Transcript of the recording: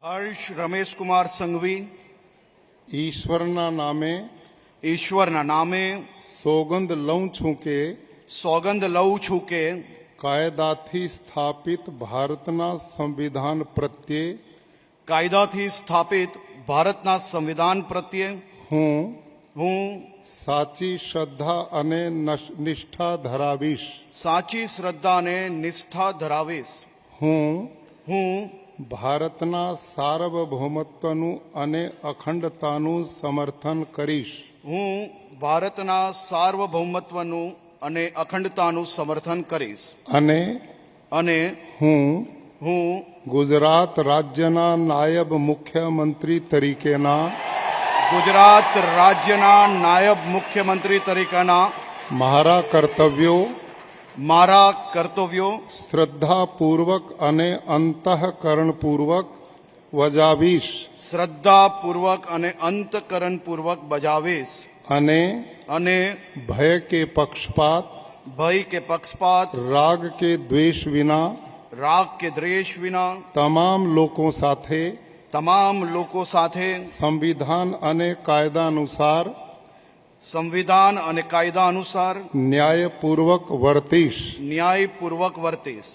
હર્ષ રમેશ કુમાર સંઘવી ઈશ્વરના નામે ઈશ્વરના નામે સોગંદ લઉં છું કે સોગંદ લઉં છું કે કાયદાથી સ્થાપિત ભારતના સંવિધાન પ્રત્યે કાયદાથી સ્થાપિત ભારતના સંવિધાન પ્રત્યે હું સાચી શ્રદ્ધા અને નિષ્ઠા ધરાવીશ. સાચી શ્રદ્ધા અને નિષ્ઠા ધરાવીશ. હું ભારતના સાર્વભૌમત્વનું અને અખંડતાનું સમર્થન કરીશ. હું ભારતના સાર્વભૌમત્વનું અને અખંડતાનું સમર્થન કરીશ. અને હું ગુજરાત રાજ્યના નાયબ મુખ્યમંત્રી તરીકેના ગુજરાત રાજ્યના નાયબ મુખ્યમંત્રી તરીકેના મારા કર્તવ્યો શ્રદ્ધાપૂર્વક અને અંતઃકરણપૂર્વક બજાવીશ. શ્રદ્ધાપૂર્વક અને અંતઃકરણપૂર્વક બજાવીશ. અને ભય કે પક્ષપાત રાગ કે દ્વેષ વિના તમામ લોકો સાથે સંવિધાન અને કાયદા અનુસાર ન્યાયપૂર્વક વર્તીશ.